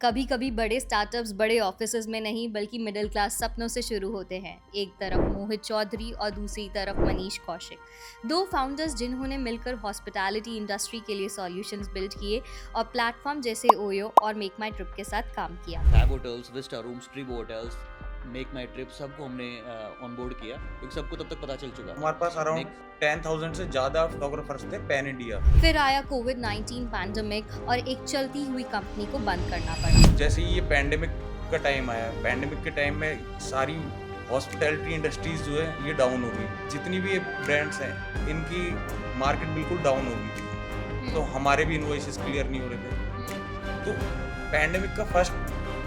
कभी कभी बड़े स्टार्टअप्स बड़े ऑफिसेज में नहीं बल्कि मिडिल क्लास सपनों से शुरू होते हैं। एक तरफ मोहित चौधरी और दूसरी तरफ मनीष कौशिक, दो फाउंडर्स जिन्होंने मिलकर हॉस्पिटैलिटी इंडस्ट्री के लिए सॉल्यूशंस बिल्ड किए और प्लेटफॉर्म जैसे ओयो और मेक माई ट्रिप के साथ काम किया। Fab Hotels, Vista Rooms, Treebo Hotels, MakeMyTrip सबको हमने ऑन बोर्ड किया क्योंकि सबको तब तक पता चल चुका था। हमारे पास अराउंड नेक्स्ट 10,000 से ज़्यादा फोटोग्राफर्स थे पैन इंडिया। फिर आया कोविड-19 पैंडेमिक और एक चलती हुई कंपनी को बंद करना पड़ा। जैसे ही ये पैंडेमिक का टाइम आया, पैंडेमिक के टाइम में सारी हॉस्पिटैलिटी इंडस्ट्रीज जो है ये डाउन हो गई। जितनी भी ये ब्रांड्स हैं इनकी मार्केट बिल्कुल डाउन हो गई थी, तो हमारे भी इनवॉइसेस क्लियर नहीं हो रहे थे। तो पैंडेमिक का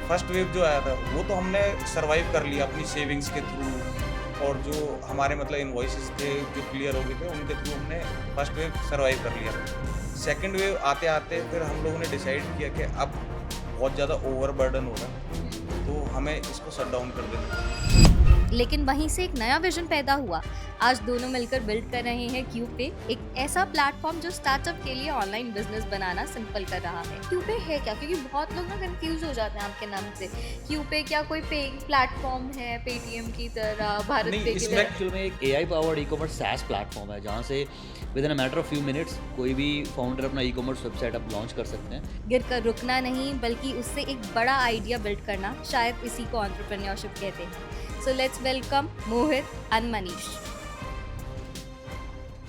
फर्स्ट वेव जो आया था वो तो हमने सर्वाइव कर लिया अपनी सेविंग्स के थ्रू, और जो हमारे मतलब इनवॉइसेस थे जो क्लियर हो गए थे उनके थ्रू हमने फर्स्ट वेव सर्वाइव कर लिया। सेकंड वेव आते आते फिर हम लोगों ने डिसाइड किया कि अब बहुत ज़्यादा ओवरबर्डन हो रहा है, तो हमें इसको शट डाउन कर देना। लेकिन वहीं से एक नया विजन पैदा हुआ। आज दोनों मिलकर बिल्ड कर रहे हैं क्यूपे, एक ऐसा प्लेटफॉर्म जो स्टार्टअप के लिए ऑनलाइन बिजनेस बनाना सिंपल कर रहा है। क्यूपे है क्या? क्योंकि बहुत लोग ना कंफ्यूज हो जाते हैं आपके नाम से। क्यूपे क्या कोई पेइंग प्लेटफॉर्म है पेटीएम की तरह, भारत नहीं, पे की इसमें तरह? एक्चुअल में एक AI powered e commerce SaaS platform है जहाँ से with in a matter of few minutes कोई भी फाउंडर अपना ई कॉमर्स वेबसाइट आप लॉन्च कर सकते हैं। गिर कर रुकना नहीं बल्कि उससे एक बड़ा आइडिया बिल्ड करना, शायद इसी को एंटरप्रेन्योरशिप कहते हैं। So let's welcome Mohit and Manish.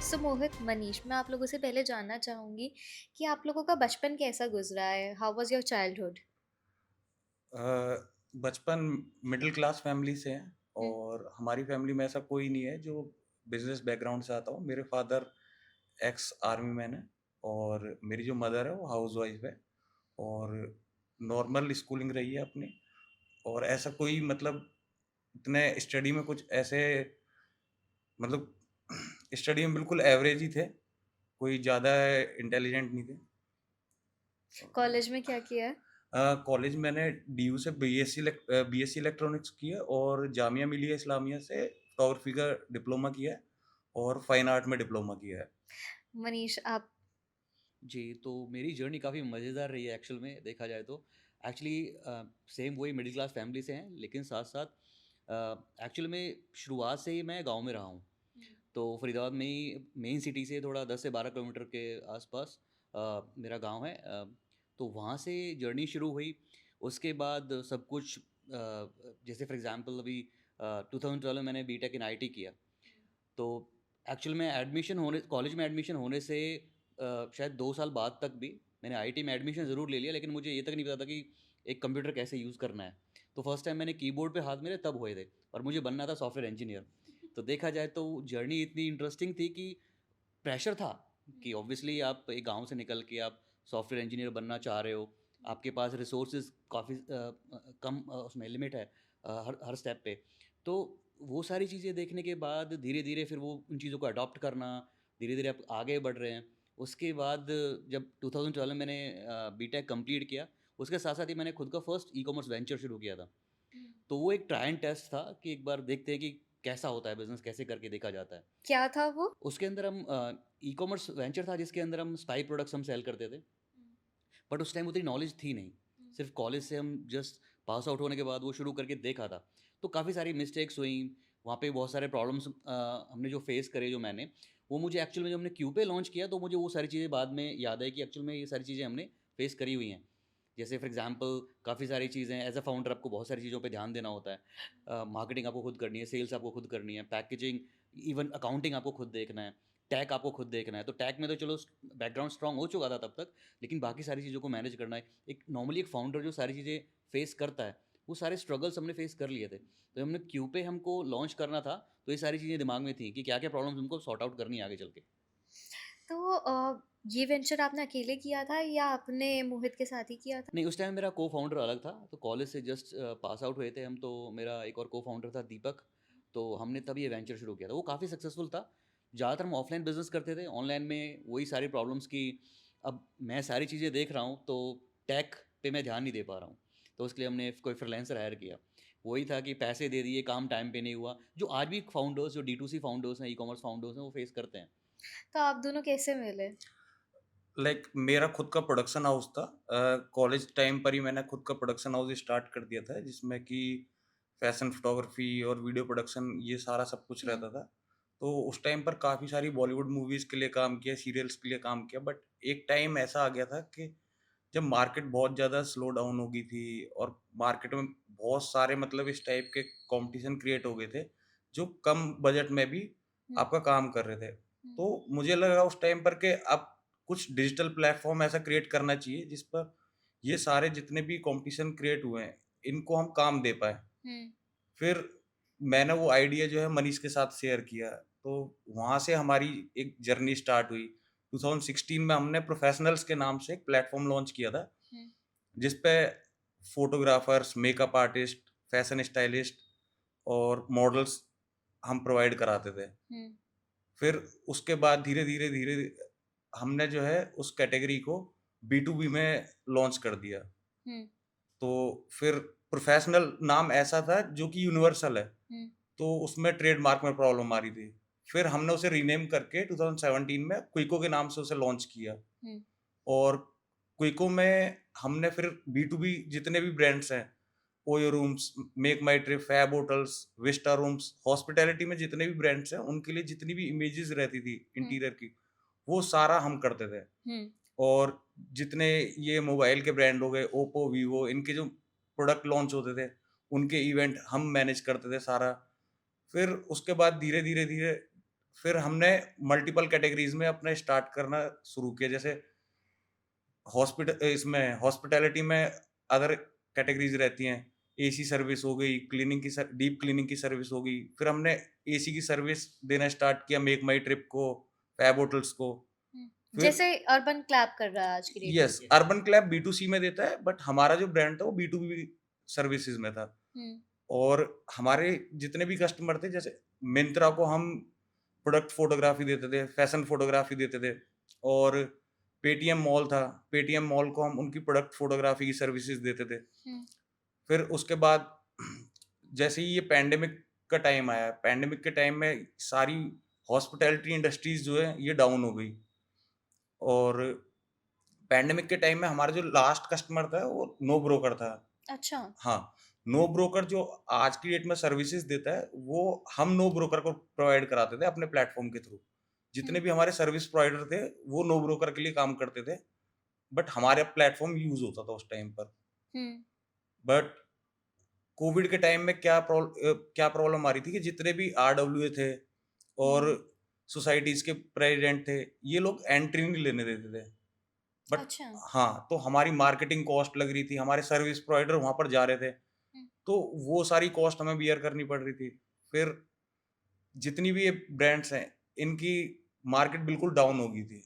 So Mohit, Manish, मैं आप लोगों से पहले जानना चाहूंगी कि आप लोगों का बचपन कैसा गुजरा है। How was your childhood? बचपन मिडिल क्लास फैमिली से है, और हमारी फैमिली में ऐसा कोई नहीं है जो बिजनेस बैकग्राउंड से आता हो। मेरे फादर एक्स आर्मी मैन है, और मेरी जो मदर है वो हाउस वाइफ है, और नॉर्मल स्कूलिंग रही है अपनी। और ऐसा कोई मतलब इतने स्टडी में कुछ ऐसे मतलब स्टडी में बिल्कुल एवरेज ही थे, कोई ज़्यादा इंटेलिजेंट नहीं थे। कॉलेज में क्या किया है? कॉलेज मैंने डीयू से बीएससी इलेक्ट्रॉनिक्स की है, और जामिया मिलिया इस्लामिया से फोटोग्राफी का डिप्लोमा किया है, और फाइन आर्ट में डिप्लोमा किया है। मनीष, आप? जी, तो मेरी जर्नी काफ़ी मज़ेदार रही है एक्चुअल में देखा जाए तो। एक्चुअली सेम वही मिडिल क्लास फैमिली से हैं, लेकिन साथ-साथ एक्चुअल में शुरुआत से ही मैं गाँव में रहा हूँ। तो फरीदाबाद में ही मेन सिटी से थोड़ा 10 से 12 किलोमीटर के आसपास मेरा गांव है। तो वहाँ से जर्नी शुरू हुई। उसके बाद सब कुछ जैसे फॉर एग्जांपल अभी 2012 में मैंने बीटेक इन आईटी किया। तो एक्चुअल में एडमिशन होने कॉलेज में एडमिशन होने से शायद 2 साल बाद तक भी मैंने आईटी में एडमिशन ज़रूर ले लिया, लेकिन मुझे ये तक नहीं पता था कि एक कंप्यूटर कैसे यूज़ करना है। तो फर्स्ट टाइम मैंने कीबोर्ड पे हाथ मेरे तब हुए थे, और मुझे बनना था सॉफ्टवेयर इंजीनियर। तो देखा जाए तो जर्नी इतनी इंटरेस्टिंग थी कि प्रेशर था कि ऑब्वियसली आप एक गांव से निकल के आप सॉफ्टवेयर इंजीनियर बनना चाह रहे हो। आपके पास रिसोर्सेज काफ़ी कम, उसमें लिमिट है हर हर स्टेप पे। तो वो सारी चीज़ें देखने के बाद धीरे धीरे फिर वो उन चीज़ों को अडॉप्ट करना, धीरे धीरे आप आगे बढ़ रहे हैं। उसके बाद जब 2012 में मैंने बीटेक कंप्लीट किया, उसके साथ साथ ही मैंने खुद का फर्स्ट ई कॉमर्स वेंचर शुरू किया था। तो वो एक ट्राई एंड टेस्ट था कि एक बार देखते हैं कि कैसा होता है बिजनेस, कैसे करके देखा जाता है। क्या था वो? उसके अंदर हम ई कॉमर्स वेंचर था जिसके अंदर हम स्पाई प्रोडक्ट्स हम सेल करते थे। बट उस टाइम उतनी नॉलेज थी नहीं, सिर्फ कॉलेज से हम जस्ट पास आउट होने के बाद वो शुरू करके देखा था। तो काफ़ी सारी मिस्टेक्स हुई वहाँ पे, बहुत सारे प्रॉब्लम्स हमने जो फेस करे, जो मैंने वो मुझे एक्चुअल में जब हमने क्यू पे लॉन्च किया तो मुझे वो सारी चीज़ें बाद में याद है कि एक्चुअल में ये सारी चीज़ें हमने फेस करी हुई हैं। जैसे फॉर एग्जांपल काफ़ी सारी चीज़ें एज अ फाउंडर आपको बहुत सारी चीज़ों पे ध्यान देना होता है। मार्केटिंग आपको खुद करनी है, सेल्स आपको खुद करनी है, पैकेजिंग, इवन अकाउंटिंग आपको खुद देखना है, टैग आपको खुद देखना है। तो टैग में तो चलो बैकग्राउंड स्ट्रांग हो चुका था तब तक, लेकिन बाकी सारी चीज़ों को मैनेज करना है। एक नॉर्मली एक फाउंडर जो सारी चीज़ें फेस करता है, वो सारे स्ट्रगल्स हमने फेस कर लिए थे। तो हमने क्यू पे हमको लॉन्च करना था, तो ये सारी चीज़ें दिमाग में थी कि क्या क्या प्रॉब्लम्स हमको सॉर्ट आउट करनी है आगे चल के। तो ये वेंचर आपने अकेले किया था या आपने मोहित के साथ ही किया था? नहीं, उस टाइम मेरा को फाउंडर अलग था। तो कॉलेज से जस्ट पास आउट हुए थे हम, तो मेरा एक और को फाउंडर था दीपक। तो हमने तब ये वेंचर शुरू किया था, वो काफ़ी सक्सेसफुल था। ज़्यादातर हम ऑफलाइन बिजनेस करते थे, ऑनलाइन में वही सारी प्रॉब्लम्स की। अब मैं सारी चीज़ें देख रहा हूँ तो टैक पे मैं ध्यान नहीं दे पा रहा हूँ। तो उसके लिए हमने कोई फ्रीलांसर हायर किया। वही था कि पैसे दे दिए, काम टाइम पे नहीं हुआ, जो आज भी फाउंडर्स, जो D2C फाउंडर्स हैं, ई कॉमर्स फाउंडर्स हैं, वो फेस करते हैं। तो आप दोनों कैसे मिले? लाइक मेरा खुद का प्रोडक्शन हाउस था। कॉलेज टाइम पर ही मैंने खुद का प्रोडक्शन हाउस स्टार्ट कर दिया था, जिसमें कि फैशन फोटोग्राफी और वीडियो प्रोडक्शन ये सारा सब कुछ हुँ, रहता था। तो उस टाइम पर काफ़ी सारी बॉलीवुड मूवीज़ के लिए काम किया, सीरियल्स के लिए काम किया, बट एक टाइम ऐसा आ गया था कि जब मार्केट बहुत ज़्यादा स्लो डाउन हो गई थी और मार्केट में बहुत सारे मतलब इस टाइप के कॉम्पिटिशन क्रिएट हो गए थे, जो कम बजट में भी हुँ, आपका काम कर रहे थे। हुँ, तो मुझे लगा उस टाइम पर कि अब कुछ डिजिटल प्लेटफ़ॉर्म ऐसा क्रिएट करना चाहिए जिस पर ये सारे जितने भी कॉम्पिटिशन क्रिएट हुए हैं, इनको हम काम दे पाएँ। हुँ, फिर मैंने वो आइडिया जो है मनीष के साथ शेयर किया, तो वहाँ से हमारी एक जर्नी स्टार्ट हुई। 2016 में हमने प्रोफेशनल्स के नाम से एक प्लेटफ़ॉर्म लॉन्च किया था, हुँ, जिस पे photographers, makeup artist, fashion stylist और मॉडल्स हम प्रोवाइड कराते थे। हुँ, फिर उसके बाद धीरे-धीरे हमने जो है उस कैटेगरी को बी2बी में लॉन्च कर दिया। हुँ, तो फिर प्रोफ़ेशनल नाम ऐसा था जो कि यूनिवर्सल है, हुँ, तो उसमें ट्रेडमार्क में प्रॉब्लम आ रही थी। फिर हमने उसे रीनेम करके 2017 में क्विको के नाम से उसे लॉन्च किया। हुँ, और क्विको में हमने फिर बी2बी जितने भी ब्रांड्स हैं, OYO Rooms, MakeMyTrip, Fab Hotels, Vista Rooms, hospitality में जितने भी ब्रांड्स हैं, उनके लिए जितनी भी इमेजेस रहती थी हुँ, इंटीरियर की, वो सारा हम करते थे। हुँ, और जितने ये मोबाइल के ब्रांड हो गए, ओप्पो, वीवो, इनके जो प्रोडक्ट लॉन्च होते थे, उनके इवेंट हम मैनेज करते थे सारा। फिर उसके बाद धीरे फिर हमने मल्टीपल कैटेगरीज़ में अपना स्टार्ट करना शुरू किया। जैसे इसमें हॉस्पिटैलिटी में अदर कैटेगरीज़ रहती हैं। एसी सर्विस हो गई, क्लीनिंग की डीप क्लीनिंग की सर्विस हो गई। फिर हमने एसी की सर्विस देना स्टार्ट किया मेक माई ट्रिप को, फैब होटल्स को। हुँ। फिर जैसे अर्बन क्लैप कर रहा है आज की डेट में। यस, अर्बन क्लैब बी2सी में देता है, बट हमारा जो ब्रांड था वो बी2बी सर्विसेज़ में था। हुँ, और हमारे जितने भी कस्टमर थे, जैसे मिंत्रा को हम प्रोडक्ट फ़ोटोग्राफ़ी देते थे, फैशन फ़ोटोग्राफ़ी देते थे। और पेटीएम मॉल था, पेटीएम मॉल को हम उनकी प्रोडक्ट फ़ोटोग्राफ़ी की सर्विसेज़ देते थे। हुँ, फिर उसके बाद जैसे ही ये पैंडेमिक का टाइम आया, पैंडेमिक के टाइम में सारी हॉस्पिटैलिटी इंडस्ट्रीज़ जो है ये डाउन हो गई। और पैंडेमिक के टाइम में हमारा जो लास्ट कस्टमर था वो नो ब्रोकर था। अच्छा। हाँ, नो ब्रोकर जो आज की डेट में सर्विसेज़ देता है, वो हम नो ब्रोकर को प्रोवाइड कराते थे अपने प्लेटफ़ॉर्म के थ्रू। जितने हुँ, भी हमारे सर्विस प्रोवाइडर थे, वो नो ब्रोकर के लिए काम करते थे, बट हमारा प्लेटफ़ॉर्म यूज़ होता था उस टाइम पर। हुँ, बट कोविड के टाइम में क्या प्रॉब्लम आ रही थी कि जितने भी आरडब्ल्यूए थे और हुँ, सोसाइटीज़ के प्रेज़िडेंट थे, ये लोग एंट्री नहीं लेने देते थे। बट अच्छा। हाँ, तो हमारी मार्केटिंग कॉस्ट लग रही थी, हमारे सर्विस प्रोवाइडर वहाँ पर जा रहे थे, हुँ, तो वो सारी कॉस्ट हमें बियर करनी पड़ रही थी। फिर जितनी भी ये ब्रांड्स हैं, इनकी मार्केट बिल्कुल डाउन हो गई थी,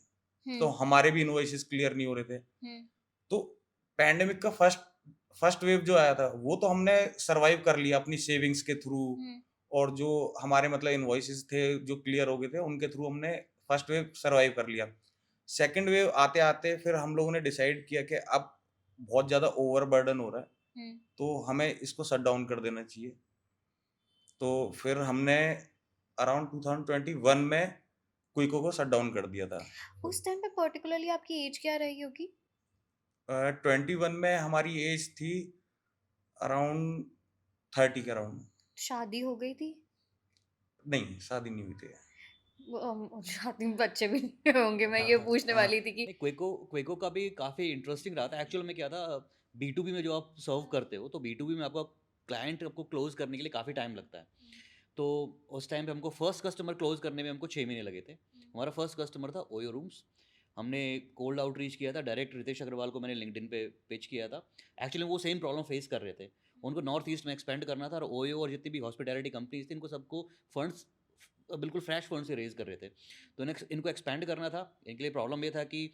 तो हुँ, हमारे भी इनवॉइसेस क्लियर नहीं हो रहे थे। हुँ, तो पैंडेमिक का फर्स्ट फर्स्ट वेव जो आया था, वो तो हमने सर्वाइव कर लिया अपनी सेविंग्स के थ्रू। हुँ, और जो हमारे मतलब इनवॉइसेस थे, जो क्लियर हो गए थे, उनके थ्रू हमने फर्स्ट वेव सर्वाइव कर लिया। सेकंड वेव आते-आते फिर हम लोगों ने डिसाइड किया कि अब बहुत ज़्यादा ओवरबर्डन हो रहा है, हुँ। तो हमें इसको शट डाउन कर देना चाहिए। तो फिर हमने अराउंड 2021 में क्विको को शट डाउन कर दिया था। उस टाइम पे पार्टिकुलरली आपकी एज क्या रही होगी? 21 में हमारी एज थी अराउंड 30 के अराउंड। शादी हो गई थी? नहीं, शादी नहीं हुई थी। शादी में बच्चे भी नहीं होंगे, मैं हाँ, ये हाँ, पूछने हाँ। वाली थी कि नहीं, क्विको का भी काफ़ी इंटरेस्टिंग रहा था। एक्चुअल में क्या था, बी2बी में जो आप सर्व करते हो, तो बी2बी में आपका क्लाइंट आपको क्लोज़ करने के लिए काफ़ी टाइम लगता है। तो उस टाइम पे हमको फर्स्ट कस्टमर क्लोज़ करने में हमको 6 महीने लगे थे। हमारा फर्स्ट कस्टमर था ओयो रूम्स। हमने कोल्ड आउटरीच किया था, डायरेक्ट रितेश अग्रवाल को मैंने लिंक्डइन पे पिच किया था। एक्चुअली वो सेम प्रॉब्लम फेस कर रहे थे। उनको नॉर्थ ईस्ट में एक्सपेंड करना था, और ओयो और जितनी भी हॉस्पिटैलिटी कंपनीज़ थी, इनको सबको फंड्स बिल्कुल फ्रेश फंड से रेज़ कर रहे थे। तो इनको एक्सपेंड करना था। इनके लिए प्रॉब्लम ये था कि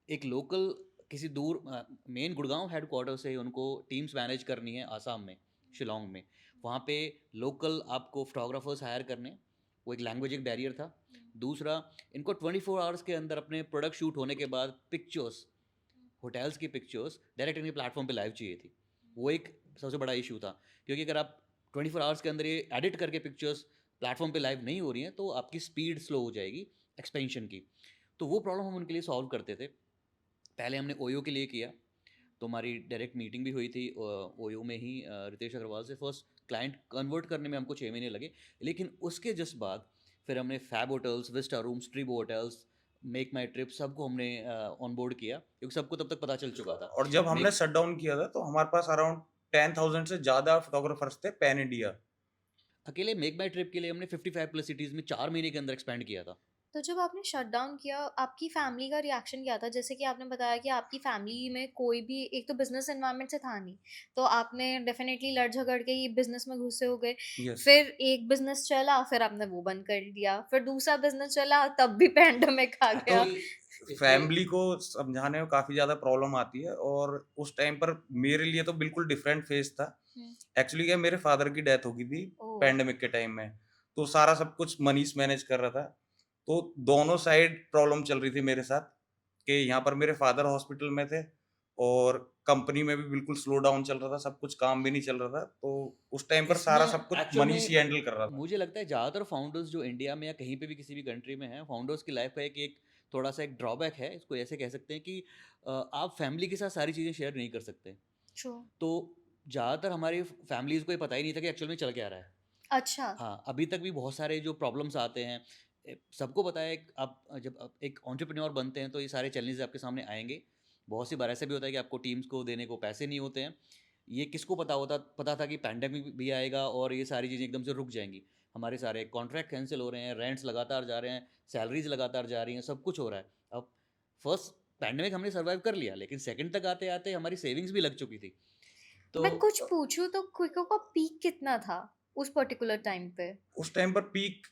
एक लोकल किसी दूर मेन गुड़गांव हेडक्वार्टर से उनको टीम्स मैनेज करनी है आसाम में, शिलोंग में। वहाँ पे लोकल आपको फोटोग्राफर्स हायर करने, वो एक लैंग्वेज एक बैरियर था। दूसरा, इनको 24 आवर्स के अंदर अपने प्रोडक्ट शूट होने के बाद पिक्चर्स, होटल्स की पिक्चर्स डायरेक्ट इनके प्लेटफॉर्म पे लाइव चाहिए थी। वो एक सबसे बड़ा इशू था, क्योंकि अगर आप 24 आवर्स के अंदर ये एडिट करके पिक्चर्स प्लेटफॉर्म पे लाइव नहीं हो रही हैं, तो आपकी स्पीड स्लो हो जाएगी एक्सपेंशन की। तो वो प्रॉब्लम हम उनके लिए सॉल्व करते थे। पहले हमने ओयो के लिए किया, तो हमारी डायरेक्ट मीटिंग भी हुई थी ओयो में ही रितेश अग्रवाल से। फर्स्ट क्लाइंट कन्वर्ट करने में हमको 6 महीने लगे, लेकिन उसके जस्ट बाद फिर हमने Fab Hotels, Vista Rooms, Treebo Hotels, MakeMyTrip सबको हमने ऑन बोर्ड किया, क्योंकि सबको तब तक पता चल चुका था। और जब हमने मेक शट डाउन किया था तो हमारे पास अराउंड 10,000 से ज़्यादा फोटोग्राफर्स थे पैन इंडिया। अकेले मेक माई ट्रिप के लिए हमने 55 प्लस सिटीज़ में 4 महीने के अंदर एक्सपैंड किया था। तो जब आपने शट डाउन किया, आपकी फैमिली का रिएक्शन क्या था? जैसे कि आपने बताया कि आपकी फैमिली में कोई भी एक तो बिज़नेस एनवायरनमेंट से था नहीं, तो आपने डेफ़िनेटली लड़ झगड़ के ही बिज़नेस में घुसे हो गए। यस। फिर एक बिज़नेस चला, फिर आपने वो बंद कर दिया, फिर दूसरा बिज़नेस चला, तब भी पैंडेमिक आ तो गया। इसलिए फैमिली को समझाने में काफ़ी ज़्यादा प्रॉब्लम आती है और उस टाइम पर मेरे लिए तो बिल्कुल डिफरेंट फेज़ था। हुँ, एक्चुअली क्या, मेरे फादर की डेथ हो गई थी ओह! पैंडेमिक के टाइम में, तो सारा सब कुछ मनीष मैनेज कर रहा था। तो दोनों साइड प्रॉब्लम चल रही थी मेरे साथ कि यहाँ पर मेरे फादर हॉस्पिटल में थे और कंपनी में भी बिल्कुल स्लो डाउन चल रहा था, सब कुछ काम भी नहीं चल रहा था। तो उस टाइम पर सारा इसमें सब कुछ एक्चुअल मनीष में ही हैंडल कर रहा था। मुझे लगता है ज़्यादातर फाउंडर्स जो इंडिया में या कहीं पे भी किसी भी कंट्री में हैं, फाउंडर्स की लाइफ का एक थोड़ा सा एक ड्रॉबैक है, इसको ऐसे कह सकते हैं कि आप फैमिली के साथ सारी चीज़ें शेयर नहीं कर सकते। ट्रू। तो ज़्यादातर हमारी फैमिलीज़ को ये पता ही नहीं था कि एक्चुअल में चल क्या रहा है। अच्छा। हाँ, अभी तक भी बहुत सारे जो प्रॉब्लम्स आते हैं, सबको पता है आप जब आप एक एंटरप्रेन्योर बनते हैं तो ये सारे चैलेंजेस आपके सामने आएँगे। बहुत सी बार ऐसा भी होता है कि आपको टीम्स को देने को पैसे नहीं होते हैं। ये किसको पता था कि पैंडेमिक भी आएगा और ये सारी चीज़ें एकदम से रुक जाएँगी। हमारे सारे कॉन्ट्रैक्ट कैंसल हो रहे हैं, रेंट्स लगातार जा रहे हैं, सैलरीज़ लगातार जा रही हैं, सब कुछ हो रहा है। अब फर्स्ट पैंडेमिक हमने सर्वाइव कर लिया, लेकिन सेकंड तक आते-आते हमारी सेविंग्स भी लग चुकी थी। तो मैं कुछ पूछूँ तो क्विको का पीक कितना था उस पर्टिकुलर टाइम पे? उस टाइम पर पीक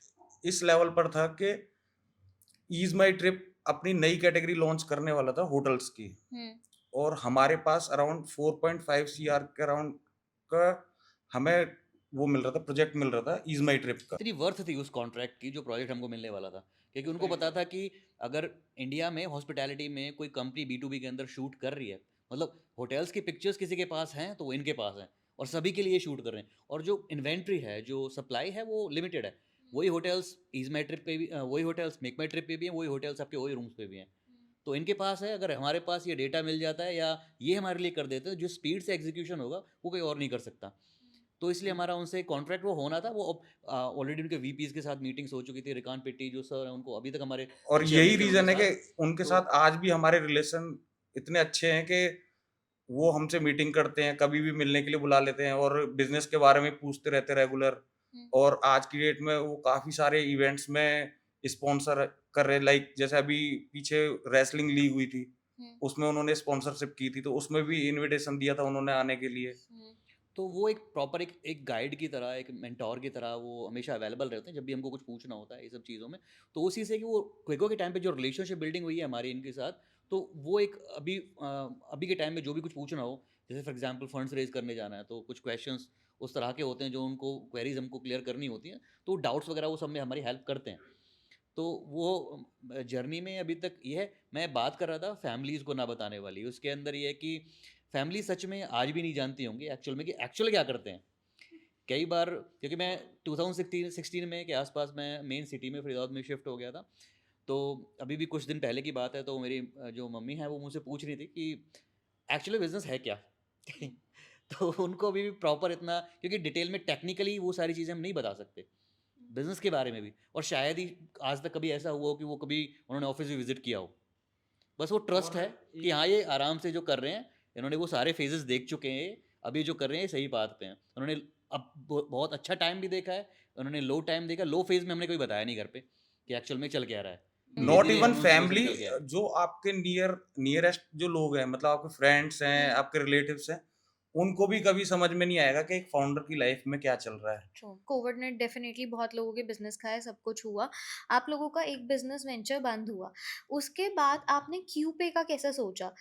इस लेवल पर था कि ईज़ माई ट्रिप अपनी नई कैटेगरी लॉन्च करने वाला था होटल्स की। हुँ, और हमारे पास अराउंड 4.5 सीआर के अराउंड का हमें वो मिल रहा था, प्रोजेक्ट मिल रहा था ईज़ माई ट्रिप का। इतनी वर्थ थी उस कॉन्ट्रैक्ट की जो प्रोजेक्ट हमको मिलने वाला था, क्योंकि उनको पता था कि अगर इंडिया में हॉस्पिटैलिटी में कोई कंपनी B2B के अंदर शूट कर रही है, मतलब होटल्स की पिक्चर्स किसी के पास हैं तो वो इनके पास हैं और सभी के लिए शूट कर रहे हैं, और जो इन्वेंट्री है, जो सप्लाई है, वो लिमिटेड है। वही होटल्स ईज माई ट्रिप पे भी वही होटल्स मेक माई ट्रिप पे भी हैं, वही होटल्स आपके वही रूम्स पे भी हैं। तो इनके पास है, अगर हमारे पास ये डेटा मिल जाता है या ये हमारे लिए कर देते हैं, जो स्पीड से एग्जीक्यूशन होगा वो कोई और नहीं कर सकता। तो इसलिए हमारा उनसे कॉन्ट्रैक्ट वो होना था। वो ऑलरेडी उनके वीपीज के साथ मीटिंग्स हो चुकी थी। रिकान पिट्टी जो सर हैं, उनको अभी तक हमारे और पिक्चर यही मिलते हैं रीज़न है उनके कि साथ। उनके तो साथ आज भी हमारे रिलेशन इतने अच्छे हैं कि वो हमसे मीटिंग करते हैं, कभी भी मिलने के लिए बुला लेते हैं और बिज़नेस के बारे में पूछते रहते हैं रेगुलर। हुँ, और आज की डेट में वो काफ़ी सारे इवेंट्स में स्पॉन्सर कर रहे हैं, लाइक जैसे अभी पीछे रेसलिंग लीग हुई थी, हुँ, उसमें उन्होंने स्पॉन्सरशिप की थी, तो उसमें भी इनविटेशन दिया था उन्होंने आने के लिए। हुँ। तो वो एक प्रॉपर एक गाइड की तरह, एक मेंटोर की तरह वो हमेशा अवेलेबल रहते हैं जब भी हमको कुछ पूछना होता है ये सब चीज़ों में। तो उसी से कि वो क्विको के टाइम पे जो रिलेशनशिप बिल्डिंग हुई है हमारी इनके साथ, तो वो एक अभी के टाइम में जो भी कुछ पूछना हो, जैसे फॉर एग्जांपल फंड्स रेज करने जाना है, तो कुछ क्वेश्चंस उस तरह के होते हैं जो उनको क्वेरीज हमको क्लियर करनी होती हैं, तो डाउट्स वगैरह वो सब में हमारी हेल्प करते हैं। तो वो जर्नी में अभी तक ये है। मैं बात कर रहा था फैमिलीज़ को ना बताने वाली, उसके अंदर ये है कि फैमिली सच में आज भी नहीं जानती होंगी एक्चुअल में कि एक्चुअल क्या करते हैं। कई बार, क्योंकि मैं 2016 में के आसपास मैं मेन सिटी में फरीदाबाद में शिफ्ट हो गया था, तो अभी भी कुछ दिन पहले की बात है, तो मेरी जो मम्मी है वो मुझसे पूछ रही थी कि एक्चुअली बिजनेस है क्या। तो उनको अभी भी प्रॉपर इतना, क्योंकि डिटेल में टेक्निकली वो सारी चीज़ें हम नहीं बता सकते बिजनेस के बारे में भी, और शायद ही आज तक कभी ऐसा हुआ हो कि वो कभी उन्होंने ऑफिस भी विजिट किया हो। बस वो ट्रस्ट है कि हाँ ये आराम से जो कर रहे हैं, इन्होंने वो सारे फेजेस देख चुके हैं, अभी जो कर रहे हैं ये सही बात पे हैं। उन्होंने अब बहुत अच्छा टाइम भी देखा है, उन्होंने लो टाइम देखा। लो फेज में हमने कोई बताया नहीं घर पे कि एक्चुअल में चल क्या रहा है। धीरे नॉट धीरे इवन हमने उन चीज़ों से फैमिली, निकल गया है। जो आपके नियरेस्ट जो लोग हैं, मतलब आपके फ्रेंड्स हैं, हुँ। आपके रिलेटिव्स हैं, उनको भी कभी समझ में नहीं आएगा कि एक फाउंडर की लाइफ में क्या चल रहा है। ट्रू। कोविड ने डेफ़िनेटली बहुत लोगों के बिज़नेस खाए, सब कुछ हुआ। आप लोगों का एक बिज़नेस वेंचर बंद हुआ। उसके बाद आपने क्यूपे का कैसे सोचा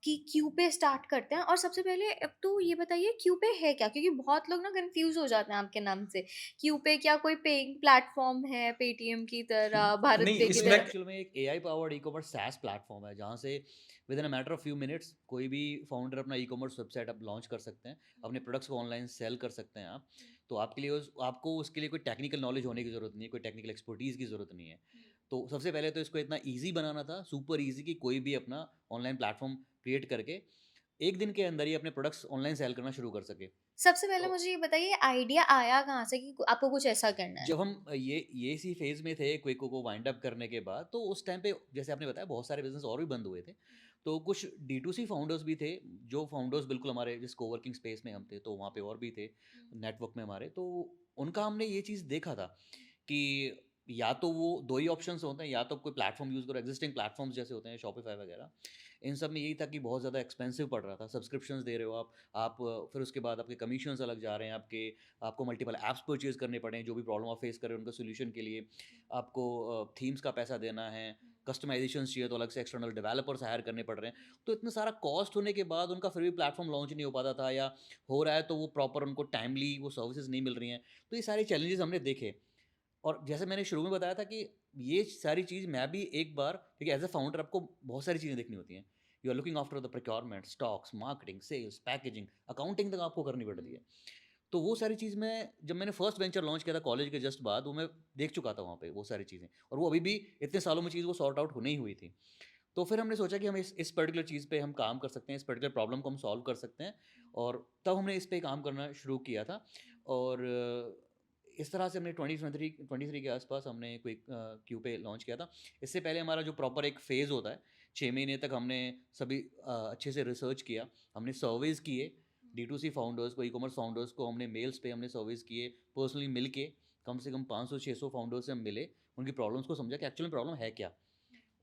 कि क्यूपे स्टार्ट करते हैं? और सबसे पहले एक तो ये बताइए क्यूपे है क्या? क्योंकि बहुत लोग ना कन्फ्यूज़ हो जाते हैं आपके नाम से। क्यूपे क्या कोई पेइंग प्लेटफ़ॉर्म है पेटीएम की तरह, भारत नहीं, पे की क्यूपे इसमें तरह? एक्चुअल में एक AI powered e commerce SaaS platform है, जहाँ से with in a matter of few minutes कोई भी फाउंडर अपना ई कॉमर्स वेबसाइट आप लॉन्च कर सकते हैं, अपने प्रोडक्ट्स को ऑनलाइन सेल कर सकते हैं आप। तो आपके लिए आपको उसके लिए कोई टेक्निकल नॉलेज होने की ज़रूरत नहीं है, कोई टेक्निकल एक्सपर्टीज़ की ज़रूरत नहीं है। तो सबसे पहले तो इसको इतना ईजी बनाना था, सुपर ईजी, कि कोई भी अपना ऑनलाइन प्लेटफॉर्म क्रिएट करके एक दिन के अंदर ही अपने प्रोडक्ट्स ऑनलाइन सेल करना शुरू कर सके। सबसे पहले तो मुझे ये बताइए आइडिया आया कहाँ से कि आपको कुछ ऐसा करना है? जब हम ये इसी फेज में थे क्विको को वाइंड अप करने के बाद, तो उस टाइम पे जैसे आपने बताया बहुत सारे बिजनेस और भी बंद हुए थे। तो कुछ D2C फाउंडर्स भी थे, जो फाउंडर्स बिल्कुल हमारे जिस कोवर्किंग स्पेस में हम थे, तो वहाँ पे और भी थे नेटवर्क में हमारे। तो उनका हमने ये चीज़ देखा था कि या तो वो दो ही ऑप्शंस होते हैं, या तो कोई प्लेटफॉर्म यूज़ करो, एग्जिस्टिंग प्लेटफॉर्म्स जैसे होते हैं शॉपिफाई वगैरह। इन सब में यही था कि बहुत ज़्यादा एक्सपेंसिव पड़ रहा था, सब्सक्रिप्शंस दे रहे हो आप फिर उसके बाद आपके कमीशंस अलग जा रहे हैं, आपको मल्टीपल ऐप्स परचेज करने पड़े हैं, जो भी प्रॉब्लम आप फेस कर रहे हो उनका सोल्यूशन के लिए आपको थीम्स का पैसा देना है, कस्टमाइजेशन चाहिए तो अलग से एक्सटर्नल डेवलपर्स हायर करने पड़ रहे हैं। तो इतना सारा कॉस्ट होने के बाद उनका फिर भी प्लेटफॉर्म लॉन्च नहीं हो पाता था, या हो रहा है तो वो प्रॉपर उनको टाइमली वो सर्विसेज नहीं मिल रही हैं। तो ये सारे चैलेंजेस हमने देखे। और जैसे मैंने शुरू में बताया था कि ये सारी चीज़ मैं भी एक बार, क्योंकि एज अ फाउंडर आपको बहुत सारी चीज़ें देखनी होती हैं। You are looking after the procurement, stocks, marketing, sales, packaging, accounting तक आपको करनी पड़ती है। तो वो सारी चीज़ मैं, जब मैंने फर्स्ट वेंचर लॉन्च किया था कॉलेज के जस्ट बाद, वो मैं देख चुका था वहाँ पे वो सारी चीज़ें, और वो अभी भी इतने सालों में चीज़ वो सॉर्ट आउट होनी ही हुई थी। तो फिर हमने सोचा कि हम इस पर्टिकुलर चीज़ पे हम काम कर सकते हैं, इस पर्टिकुलर प्रॉब्लम को हम सॉल्व कर सकते हैं, और तब हमने इस पे काम करना शुरू किया था। और इस तरह से हमने 2023 के आसपास हमने कोई क्यू पे लॉन्च किया था। इससे पहले हमारा जो प्रॉपर एक फ़ेज़ होता है, 6 महीने तक हमने सभी अच्छे से रिसर्च किया, हमने सर्वेज़ किए, D2C फाउंडर्स को, ई-कॉमर्स फाउंडर्स को हमने मेल्स पे हमने सर्वेज़ किए, पर्सनली मिल के कम से कम 500-600 फाउंडर्स से हम मिले, उनकी प्रॉब्लम्स को समझा कि एक्चुअल में प्रॉब्लम है क्या?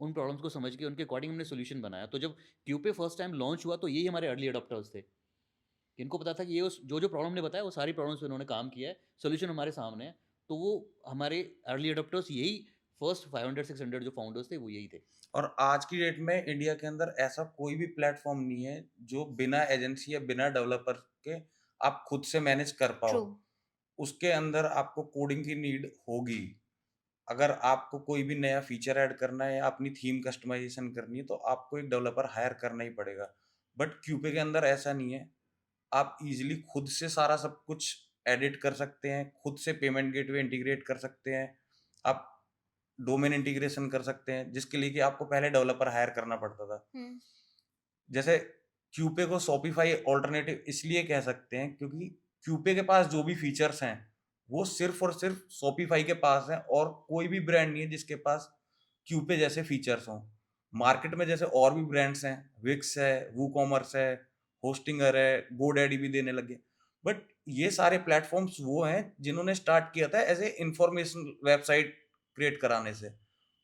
उन प्रॉब्लम्स को समझ के उनके अकॉर्डिंग हमने सॉल्यूशन बनाया। तो जब क्यू पे फर्स्ट टाइम लॉन्च हुआ, तो यही हमारे अर्ली अडॉप्टर्स थे। इनको पता था कि ये उस जो प्रॉब्लम ने बताया वो सारी प्रॉब्लम्स पे उन्होंने काम किया है, सॉल्यूशन हमारे सामने है। तो वो हमारे अर्ली अडॉप्टर्स, यही फर्स्ट 500-600 जो फाउंडर्स थे वो यही थे। और आज की डेट में इंडिया के अंदर ऐसा कोई भी प्लेटफॉर्म नहीं है जो बिना एजेंसी या बिना डेवलपर के आप खुद से मैनेज कर ट्रू। पाओ। उसके अंदर आपको कोडिंग की नीड होगी। अगर आपको कोई भी नया फीचर ऐड करना है या अपनी थीम कस्टमाइजेशन करनी है तो आपको एक डेवलपर हायर करना ही पड़ेगा। बट क्यूपे के अंदर ऐसा नहीं है। आप इजीली खुद से सारा सब कुछ एडिट कर सकते हैं, खुद से पेमेंट गेटवे इंटीग्रेट कर सकते हैं, आप डोमेन इंटीग्रेशन कर सकते हैं, जिसके लिए कि आपको पहले डेवलपर हायर करना पड़ता था। हुँ। जैसे क्यूपे को शॉपिफाई ऑल्टरनेटिव इसलिए कह सकते हैं क्योंकि क्यूपे के पास जो भी फीचर्स हैं, वो सिर्फ़ और सिर्फ़ शॉपिफाई के पास हैं और कोई भी ब्रांड नहीं है जिसके पास क्यूपे जैसे फीचर्स हों। मार्केट में जैसे और भी ब्रांड्स हैं, विक्स है, वूकॉमर्स है, होस्टिंगर है, गोडैडी भी देने लगे। बट ये सारे प्लेटफ़ॉर्म्स वो हैं जिन्होंने स्टार्ट किया था as a information website create कराने से।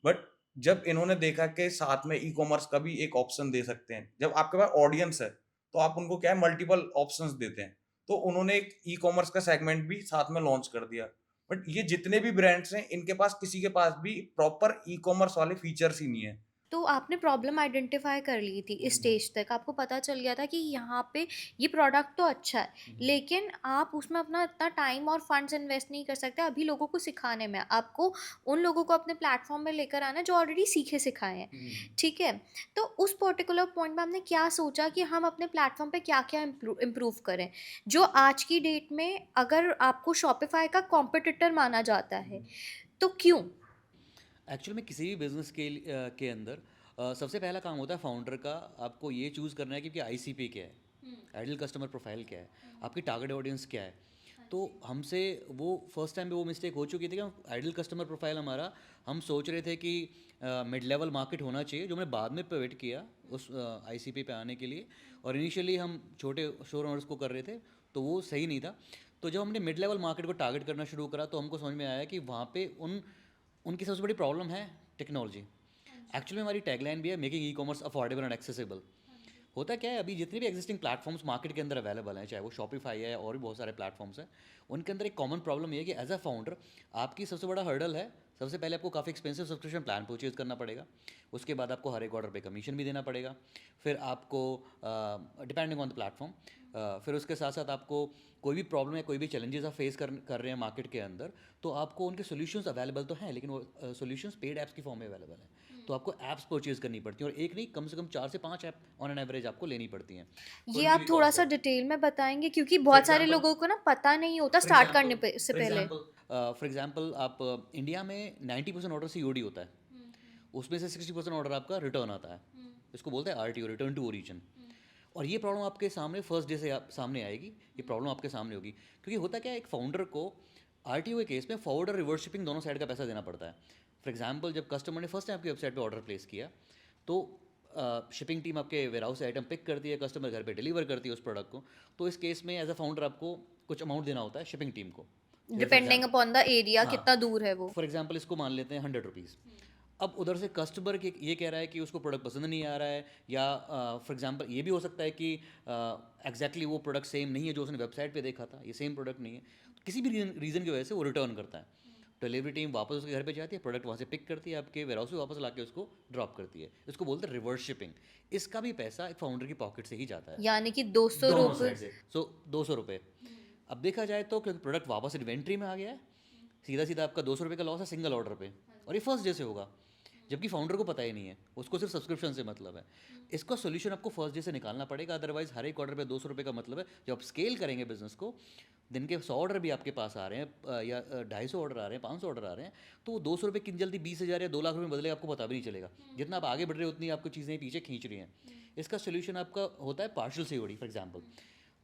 बट जब इन्होंने देखा कि साथ में ई-कॉमर्स का भी एक ऑप्शन दे सकते हैं। जब आपके पास ऑडियंस है, तो आप उनको क्या है मल्टीपल ऑप्शंस देते हैं। तो उन्होंने एक ई-कॉमर्स का सेगमेंट भी साथ में लॉन्च कर दिया। बट ये जितने भी ब्रांड्स हैं, इनके पास किसी के पास भी प्रॉपर ई-कॉमर्स वाले फीचर्स ही नहीं है। तो आपने प्रॉब्लम आइडेंटिफाई कर ली थी इस स्टेज तक, आपको पता चल गया था कि यहाँ पे ये प्रोडक्ट तो अच्छा है, लेकिन आप उसमें अपना इतना टाइम और फंड्स इन्वेस्ट नहीं कर सकते अभी लोगों को सिखाने में। आपको उन लोगों को अपने प्लेटफॉर्म में लेकर आना है जो ऑलरेडी सीखे सिखाए हैं, ठीक है? तो उस पर्टिकुलर पॉइंट में आपने क्या सोचा कि हम अपने प्लेटफॉर्म पे क्या-क्या इम्प्रूव करें? जो आज की डेट में अगर आपको शॉपिफाई का कॉम्पिटिटर माना जाता है, तो क्यों? एक्चुअल में किसी भी बिजनेस के अंदर सबसे पहला काम होता है फाउंडर का, आपको ये चूज़ करना है कि आपकी आईसीपी क्या है, आइडियल कस्टमर प्रोफाइल क्या है, आपकी टारगेट ऑडियंस क्या है। तो हमसे वो फर्स्ट टाइम पे वो मिस्टेक हो चुकी थी कि आइडियल कस्टमर प्रोफाइल हमारा, हम सोच रहे थे कि मिड लेवल मार्केट होना चाहिए, जो हमने बाद में पिवट किया उस आईसीपी पे आने के लिए। और इनिशियली हम छोटे शोर ओनर्स को कर रहे थे, तो वो सही नहीं था। तो जब हमने मिड लेवल मार्केट को टारगेट करना शुरू करा, तो हमको समझ में आया कि वहाँ पे उनकी सबसे बड़ी प्रॉब्लम है टेक्नोलॉजी। एक्चुअली हमारी टैगलाइन भी है, making e commerce affordable and accessible. होता क्या है, अभी जितने भी एग्जिस्टिंग प्लेटफॉर्म्स मार्केट के अंदर अवेलेबल हैं, चाहे वो शॉपिफाई है और भी बहुत सारे प्लेटफॉर्म्स हैं, उनके अंदर एक कॉमन प्रॉब्लम ये है कि एज अ फाउंडर आपकी सबसे बड़ा हर्डल है, सबसे पहले आपको काफ़ी एक्सपेंसिव सब्सक्रिप्शन प्लान परचेज करना पड़ेगा। उसके बाद आपको हर एक ऑर्डर पे कमीशन भी देना पड़ेगा। फिर आपको डिपेंडिंग ऑन द प्लेटफॉर्म, फिर उसके साथ साथ आपको कोई भी प्रॉब्लम या कोई भी चैलेंजेस आप फेस कर रहे हैं मार्केट के अंदर, तो आपको उनके सॉल्यूशंस अवेलेबल तो हैं, लेकिन वो सॉल्यूशंस पेड ऐप्स की फॉर्म में अवेलेबल है। तो आपको ऐप्स परचेज करनी पड़ती हैं, और एक नहीं, कम से कम 4 से 5 ऐप ऑन एन एवरेज आपको लेनी पड़ती हैं। ये आप थोड़ा-सा डिटेल में बताएँगे क्योंकि बहुत सारे लोगों को ना पता नहीं होता स्टार्ट करने पे से पहले। फॉर एग्जाम्पल आप इंडिया में 90% ऑर्डर सीओडी होता है। उसमें से 60% ऑर्डर आपका रिटर्न आता है, इसको बोलते हैं RTO, रिटर्न टू ओरिजिन। और ये प्रॉब्लम आपके सामने फर्स्ट डे से सामने आएगी, ये प्रॉब्लम आपके सामने होगी, क्योंकि होता क्या है, एक फाउंडर को RTO के केस में फॉरवर्ड और रिवर्स शिपिंग दोनों साइड का पैसा देना पड़ता है। फॉर एग्जाम्पल, जब कस्टमर ने फर्स्ट टाइम आपकी वेबसाइट पे ऑर्डर प्लेस किया, तो शिपिंग टीम आपके वेयर हाउस से आइटम पिक करती है, कस्टमर घर पे डिलीवर करती है उस प्रोडक्ट को। तो इस केस में एज अ फाउंडर आपको कुछ अमाउंट देना होता है शिपिंग टीम को। डिपेंडिंग अपॉन द एरिया हाँ। कितना दूर है वो। फॉर एग्जाम्पल इसको मान लेते हैं 100 रुपीज़। अब उधर से कस्टमर के ये कह रहा है कि उसको प्रोडक्ट पसंद नहीं आ रहा है, या फॉर एग्जांपल ये भी हो सकता है कि एग्जैक्टली वो प्रोडक्ट सेम नहीं है जो उसने वेबसाइट पे देखा था, ये सेम प्रोडक्ट नहीं है, तो किसी भी रीज़न की वजह से वो रिटर्न करता है। डिलीवरी टीम वापस उसके घर पे जाती है, प्रोडक्ट वहाँ से पिक करती है, आपके वेयर हाउस से वापस लाके उसको ड्रॉप करती है। इसको बोलते हैं रिवर्स शिपिंग। इसका भी पैसा एक फाउंडर की पॉकेट से ही जाता है, यानी कि 200 दोनों रुपये। साइड से। सो 200 रुपये। अब देखा जाए तो क्योंकि प्रोडक्ट वापस इन्वेंट्री में आ गया है, सीधा सीधा आपका 200 रुपये का लॉस है सिंगल ऑर्डर पे, और ये फर्स्ट डे से होगा, जबकि फाउंडर को पता ही नहीं है, उसको सिर्फ सब्सक्रिप्शन से मतलब है। इसका सोल्यूशन आपको फर्स्ट डे से निकालना पड़ेगा, अदरवाइज हर एक ऑर्डर पे 200 रुपये का मतलब है। जब आप स्केल करेंगे बिजनेस को, दिन के 100 ऑर्डर भी आपके पास आ रहे हैं, या 250 ऑर्डर आ रहे हैं, 500 ऑर्डर आ रहे हैं, तो वो 200 रुपये कितनी जल्दी 20,000 या 2 लाख रुपये बदलेगा आपको पता भी नहीं चलेगा। जितना आप आगे बढ़ रहे हो उतनी आपको चीज़ें पीछे खींच रही हैं। इसका सोल्यूशन आपका होता है पार्शियल COD। फॉर एग्जाम्पल,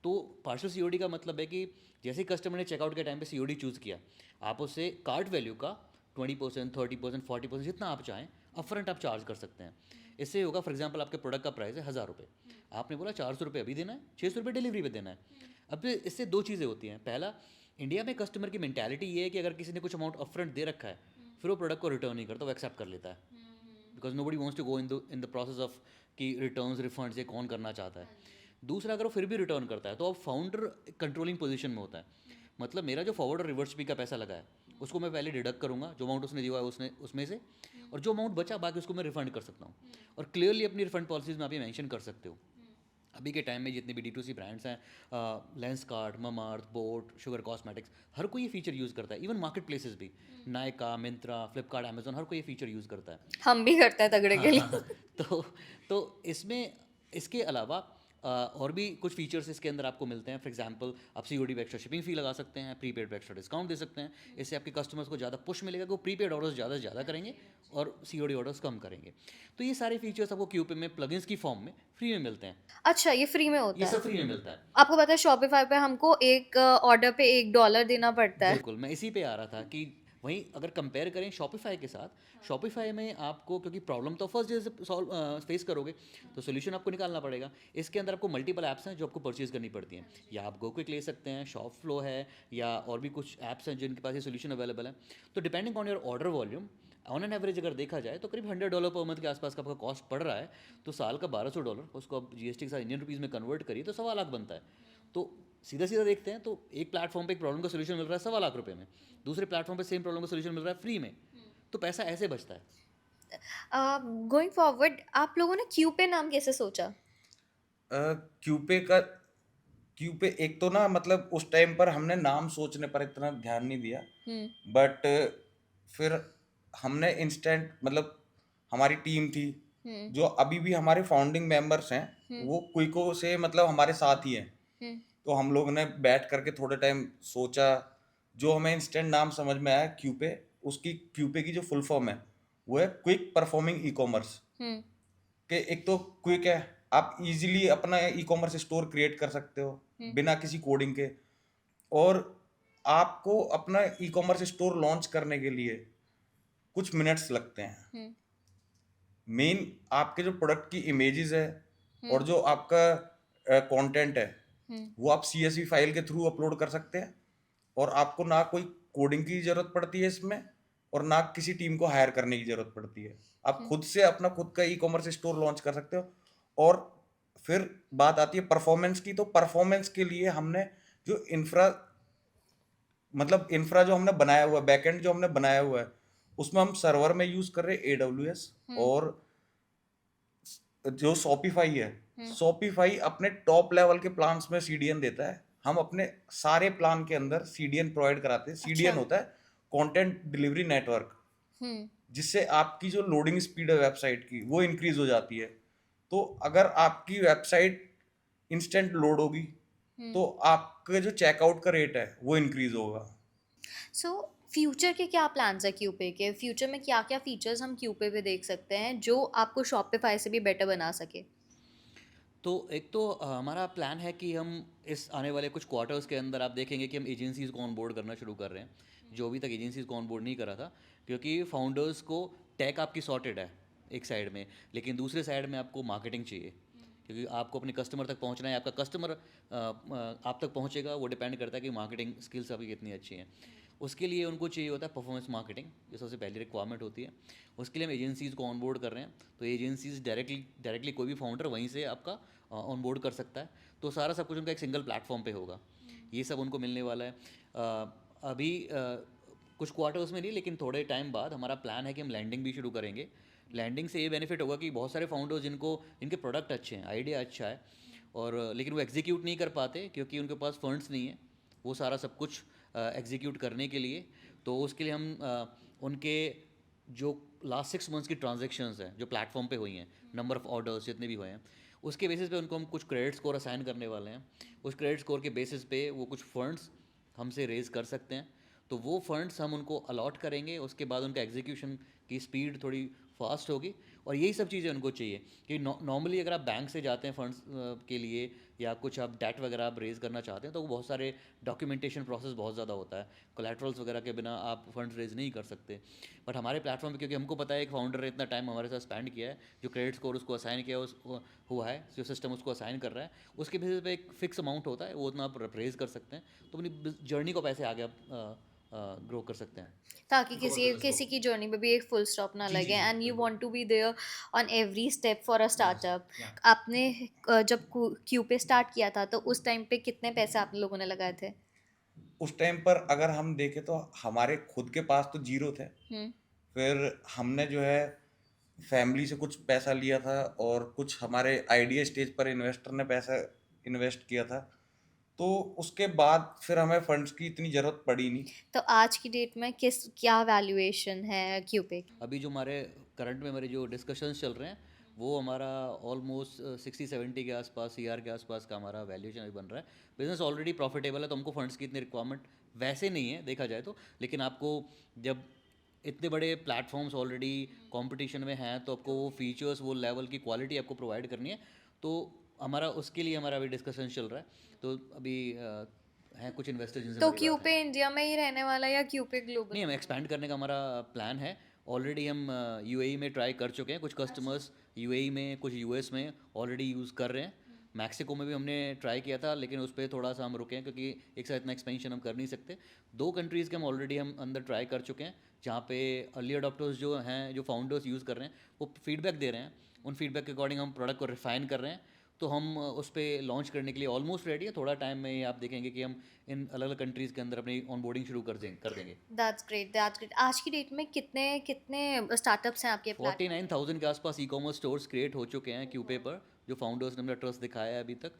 तो पार्शियल COD का मतलब है कि जैसे ही कस्टमर ने चेकआउट के टाइम पे COD चूज़ किया, आप उससे कार्ट वैल्यू का 20%, 30%, 40% जितना आप चाहें अपफ्रंट आप चार्ज कर सकते हैं। इससे होगा, फॉर एग्जांपल आपके प्रोडक्ट का प्राइस है 1000 रुपये, आपने बोला 400 रुपये अभी देना है, 600 रुपये डिलीवरी पे देना है। अब इससे दो चीज़ें होती हैं। पहला, इंडिया में कस्टमर की मेंटालिटी ये है कि अगर किसी ने कुछ अमाउंट अपफ्रंट दे रखा है, फिर वो प्रोडक्ट को रिटर्न नहीं करता, वो एक्सेप्ट कर लेता है, because nobody wants to go in the process of कि रिटर्न्स रिफंड्स ये कौन करना चाहता है। दूसरा, अगर वो फिर भी रिटर्न करता है तो अब फाउंडर कंट्रोलिंग पोजीशन में होता है। मतलब मेरा जो फॉरवर्ड और रिवर्स भी का पैसा लगा है, उसको मैं पहले डिडक्ट करूंगा, जो अमाउंट उसने दिया है उसमें से, और जो अमाउंट बचा बाकी उसको मैं रिफंड कर सकता हूँ। और क्लियरली अपनी रिफंड पॉलिसीज में आप ये मेंशन कर सकते हो। अभी के टाइम में जितने भी D2C ब्रांड्स हैं, Lenskart, Mamaearth, Boat, Sugar Cosmetics, हर कोई ये फीचर यूज़ करता है। इवन मार्केट प्लेसेस भी, नायका, मिंत्रा, फ्लिपकार्ट, अमेजोन, हर कोई ये फीचर यूज़ करता है। हम भी करते हैं तगड़े के लिए। तो इसमें इसके अलावा और भी कुछ फीचर्स इसके अंदर आपको मिलते हैं। फॉर एग्जांपल, आप COD पे एक्स्ट्रा शिपिंग फी लगा सकते हैं, प्रीपेड पे एक्स्ट्रा डिस्काउंट दे सकते हैं। इससे आपके कस्टमर्स को ज़्यादा पुश मिलेगा कि वो प्रीपेड ऑर्डर्स ज़्यादा से ज़्यादा करेंगे और COD ऑर्डर्स कम करेंगे। तो ये सारे फीचर्स आपको QPay में प्लगइन्स की फॉर्म में फ्री में मिलते हैं। अच्छा, ये फ्री में होता ये है? सब फ्री में मिलता है। आपको पता है शॉपिफाई पे हमको एक ऑर्डर पे $1 देना पड़ता है। बिल्कुल, मैं इसी पे आ रहा था कि वहीं अगर कंपेयर करें शॉपिफाई के साथ, शॉपिफाई में आपको, क्योंकि प्रॉब्लम तो फर्स्ट डे से फेस करोगे, तो सोल्यूशन आपको निकालना पड़ेगा। इसके अंदर आपको मल्टीपल ऐप्स हैं जो आपको परचेज करनी पड़ती हैं, या आप GoQuick ले सकते हैं, शॉपफ्लो है, या और भी कुछ ऐप्स हैं जिनके पास ये सोल्यूशन अवेलेबल है। तो depending on your order volume, on an average अगर देखा जाए तो करीब $100 पर मंथ के आसपास का आपका कॉस्ट पड़ रहा है। तो साल का $1200, उसको आप GST के साथ इंडियन रुपीज़ में कन्वर्ट करिए तो 1.25 लाख बनता है। तो सीधा सीधा देखते हैं तो एक प्लेटफॉर्म पे एक प्रॉब्लम का सोल्यूशन मिल रहा है 1.25 लाख रुपए में, दूसरे प्लेटफॉर्म पे सेम प्रॉब्लम का सोल्यूशन मिल रहा है फ्री में। तो पैसा ऐसे बचता है। गोइंग फॉरवर्ड, आप लोगों ने QPay नाम कैसे सोचा? क्यूपे एक तो ना, मतलब उस टाइम पर हमने नाम सोचने पर इतना ध्यान नहीं दिया, बट फिर हमने इंस्टेंट, मतलब हमारी टीम थी जो अभी भी हमारे फाउंडिंग मेंबर्स हैं, वो क्विको से मतलब हमारे साथ ही हैं। तो हम लोग ने बैठ करके थोड़े टाइम सोचा, जो हमें इंस्टेंट नाम समझ में आया क्यूपे। उसकी क्यूपे की जो फुल फॉर्म है वो है क्विक परफॉर्मिंग ई कॉमर्स। कि एक तो क्विक है, आप इजीली अपना ई कॉमर्स स्टोर क्रिएट कर सकते हो बिना किसी कोडिंग के, और आपको अपना ई कॉमर्स स्टोर लॉन्च करने के लिए कुछ मिनट्स लगते हैं। मेन आपके जो प्रोडक्ट की इमेजेस है और जो आपका कंटेंट है, वो आप CSV फाइल के थ्रू अपलोड कर सकते हैं, और आपको ना कोई कोडिंग की जरूरत पड़ती है इसमें, और ना किसी टीम को हायर करने की जरूरत पड़ती है। आप खुद से अपना खुद का ई कॉमर्स स्टोर लॉन्च कर सकते हो। और फिर बात आती है परफॉर्मेंस की। तो परफॉर्मेंस के लिए हमने जो इंफ्रा जो हमने बनाया हुआ है, बैकएंड जो हमने बनाया हुआ है, उसमें हम सर्वर में यूज कर रहे हैं AWS, और जो शॉपिफाई है, शॉपिफाई अपने टॉप लेवल के प्लान्स में CDN देता है। हम अपने सारे प्लान के अंदर CDN प्रोवाइड कराते हैं। CDN होता है कंटेंट डिलीवरी नेटवर्क, जिससे आपकी जो लोडिंग स्पीड है वेबसाइट की, वो इंक्रीज हो जाती है। तो अगर आपकी वेबसाइट इंस्टेंट लोड होगी तो आपका जो चेकआउट का रेट है वो इंक्रीज होगा। सो फ्यूचर के क्या प्लान्स है क्यूपे के? फ्यूचर में क्या-क्या फीचर्स हम क्यूपे पे देख सकते हैं जो आपको शॉपिफाई से भी बेटर बना सके? तो एक तो हमारा प्लान है कि हम इस आने वाले कुछ क्वार्टर्स के अंदर आप देखेंगे कि हम एजेंसीज़ को ऑनबोर्ड करना शुरू कर रहे हैं, जो अभी तक एजेंसीज़ को ऑनबोर्ड नहीं करा था, क्योंकि फाउंडर्स को टेक आपकी सॉर्टेड है एक साइड में, लेकिन दूसरे साइड में आपको मार्केटिंग चाहिए, क्योंकि आपको अपने कस्टमर तक पहुंचना है। आपका कस्टमर आप तक पहुंचेगा, वो डिपेंड करता है कि मार्केटिंग स्किल्स आपकी कितनी अच्छी हैं। उसके लिए उनको चाहिए होता है परफॉर्मेंस मार्केटिंग, जो सबसे पहली रिक्वायरमेंट होती है। उसके लिए हम एजेंसीज़ को ऑनबोर्ड कर रहे हैं, तो एजेंसीज़ डायरेक्टली कोई भी फाउंडर वहीं से आपका ऑनबोर्ड कर सकता है। तो सारा सब कुछ उनका एक सिंगल प्लेटफॉर्म पे होगा। ये सब उनको मिलने वाला है। अभी कुछ क्वार्टर्स में नहीं, लेकिन थोड़े टाइम बाद हमारा प्लान है कि हम लैंडिंग भी शुरू करेंगे। लैंडिंग से ये बेनिफिट होगा कि बहुत सारे फाउंडर्स जिनको इनके प्रोडक्ट अच्छे हैं, आइडिया अच्छा है, और लेकिन वो एग्जीक्यूट नहीं कर पाते क्योंकि उनके पास फंड्स नहीं है वो सारा सब कुछ एग्जीक्यूट करने के लिए। तो उसके लिए हम उनके जो लास्ट 6 मंथ्स की ट्रांजेक्शन्स हैं जो प्लेटफॉर्म पे हुई हैं, नंबर ऑफ़ ऑर्डर्स जितने भी हुए हैं, उसके बेसिस पे उनको हम कुछ क्रेडिट स्कोर असाइन करने वाले हैं। उस क्रेडिट स्कोर के बेसिस पे वो कुछ फंड्स हमसे रेज़ कर सकते हैं। तो वो फंड्स हम उनको अलॉट करेंगे, उसके बाद उनका एग्जीक्यूशन की स्पीड थोड़ी फास्ट होगी। और यही सब चीज़ें उनको चाहिए कि नॉर्मली अगर आप बैंक से जाते हैं फंड्स के लिए, या कुछ आप डेट वगैरह आप रेज़ करना चाहते हैं, तो वो बहुत सारे डॉक्यूमेंटेशन प्रोसेस बहुत ज़्यादा होता है, कोलैटरल्स वगैरह के बिना आप फंड्स रेज़ नहीं कर सकते। बट हमारे प्लेटफॉर्म पे, क्योंकि हमको पता है एक फाउंडर ने इतना टाइम हमारे साथ स्पेंड किया है, जो क्रेडिट स्कोर उसको असाइन किया हुआ है, जो सिस्टम उसको असाइन कर रहा है, उसके बेसिस पे एक फिक्स अमाउंट होता है, वो उतना आप रेज़ कर सकते हैं, तो अपनी जर्नी को पैसे आगे आप ग्रो कर सकते हैं। ताकि कवर किसी बिजनेस किसी को। की जर्नी में भी एक फुल स्टॉप ना जी जी लगे, जी एंड यू बिल्कुल। Want to be there on every step for a yes. Startup. या आपने जब क्यू पे स्टार्ट किया था तो उस टाइम पे कितने पैसे आप लोगों ने लगाए थे? उस टाइम पर अगर हम देखें तो हमारे खुद के पास तो ज़ीरो थे। हुँ। फिर हमने जो है फैमिली से कुछ पैसा लिया था और कुछ हमारे आइडिया स्टेज पर इन्वेस्टर ने पैसा इन्वेस्ट किया था। तो उसके बाद फिर हमें फंड्स की इतनी ज़रूरत पड़ी नहीं। तो आज की डेट में क्या वैल्यूएशन है क्यू पे की? अभी जो हमारे करंट में हमारे जो डिस्कशंस चल रहे हैं, वो हमारा ऑलमोस्ट 60-70 के आसपास, सीआर के आसपास का हमारा वैल्यूएशन अभी बन रहा है। बिजनेस ऑलरेडी प्रॉफिटेबल है, तो हमको फंड्स की इतनी रिक्वायरमेंट वैसे नहीं है देखा जाए तो। लेकिन आपको जब इतने बड़े प्लेटफॉर्म्स ऑलरेडी कंपटीशन में हैं, तो आपको वो फीचर्स, वो लेवल की क्वालिटी आपको प्रोवाइड करनी है। तो हमारा उसके लिए हमारा अभी डिस्कशन चल रहा है। तो अभी हैं कुछ इन्वेस्टर जिनसे तो हमारी क्यू बात है। पे इंडिया में ही रहने वाला है या क्यू पे ग्लोबल नहीं, हम होने वाला एक्सपैंड करने का हमारा प्लान है। ऑलरेडी हम यूएई में ट्राई कर चुके हैं, कुछ कस्टमर्स यूएई में, कुछ यूएस में ऑलरेडी यूज़ कर रहे हैं। मैक्सिको में भी हमने ट्राई किया था, लेकिन उस पर थोड़ा सा हम रुके हैं क्योंकि एक साथ इतना एक्सपेंशन हम कर नहीं सकते। 2 कंट्रीज़ के हम ऑलरेडी हम अंदर ट्राई कर चुके हैं, जहाँ पे अर्ली अडॉप्टर्स जो हैं, जो फाउंडर्स यूज़ कर रहे हैं, वो फीडबैक दे रहे हैं। उन फीडबैक के अकॉर्डिंग हम प्रोडक्ट को रिफाइन कर रहे हैं। तो हम उस पर लॉन्च करने के लिए ऑलमोस्ट रेडी है। थोड़ा टाइम में ही आप देखेंगे कि हम इन अलग अलग कंट्रीज़ के अंदर अपनी ऑनबोर्डिंग शुरू कर देंगे। That's great, that's great. आज की डेट में कितने कितने स्टार्टअप्स हैं आपके प्लेटफॉर्म? 49,000 के आसपास ई कॉमर्स स्टोर्स क्रिएट हो चुके हैं क्यूपे पर, जो फाउंडर्स ने अपना ट्रस्ट दिखाया है अभी तक।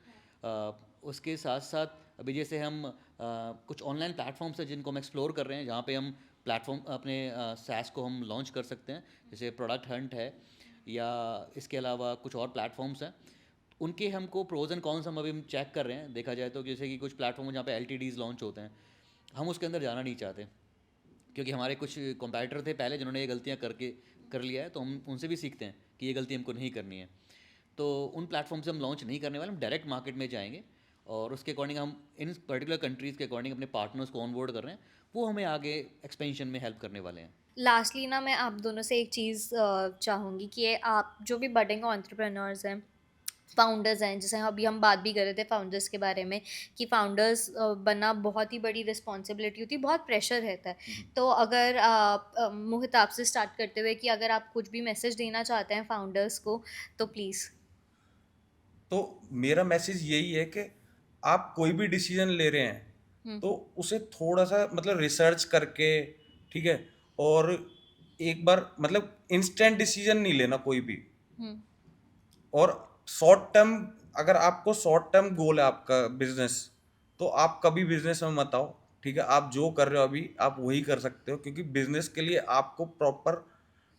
उसके साथ साथ अभी जैसे हम कुछ ऑनलाइन प्लेटफॉर्म्स हैं जिनको हम एक्सप्लोर कर रहे हैं, जहाँ पे हम प्लेटफॉर्म अपने सैस को हम लॉन्च कर सकते हैं, जैसे प्रोडक्ट हंट है, या इसके अलावा कुछ और प्लेटफॉर्म्स हैं। उनके हमको प्रोज एंड कॉन्स हम अभी हम चेक कर रहे हैं। देखा जाए तो जैसे कि कुछ प्लेटफॉर्म जहाँ पे एल लॉन्च होते हैं, हम उसके अंदर जाना नहीं चाहते, क्योंकि हमारे कुछ कंपैटिटर थे पहले जिन्होंने ये गलतियाँ कर लिया है, तो हम उनसे भी सीखते हैं कि ये गलती हमको नहीं करनी है। तो उन प्लेटफॉर्म से हम लॉन्च नहीं करने वाले, हम डायरेक्ट मार्केट में जाएंगे, और उसके अकॉर्डिंग हम इन पर्टिकुलर कंट्रीज़ के अकॉर्डिंग अपने पार्टनर्स को ऑनबोर्ड कर रहे हैं। वो हमें आगे एक्सपेंशन में हेल्प करने वाले हैं। लास्टली ना, मैं आप दोनों से एक चीज़ चाहूँगी कि ये आप जो भी बडिंग एंटरप्रेन्योर्स हैं, फाउंडर्स हैं, जैसे अभी हम बात भी कर रहे थे फाउंडर्स के बारे में, कि फाउंडर्स बनना बहुत ही बड़ी रिस्पॉन्सिबिलिटी होती है, बहुत प्रेशर रहता है। तो अगर आप मोहित, आपसे स्टार्ट करते हुए, कि अगर आप कुछ भी मैसेज देना चाहते हैं फाउंडर्स को, तो प्लीज़। तो मेरा मैसेज यही है कि आप कोई भी डिसीजन ले रहे हैं हम्म। तो उसे थोड़ा सा मतलब रिसर्च करके, ठीक है, और एक बार मतलब इंस्टेंट डिसीजन नहीं लेना कोई भी। हम्म। और शॉर्ट टर्म, अगर आपको शॉर्ट टर्म गोल है आपका बिजनेस, तो आप कभी बिजनेस में मत आओ। ठीक है, आप जो कर रहे हो अभी आप वही कर सकते हो, क्योंकि बिजनेस के लिए आपको प्रॉपर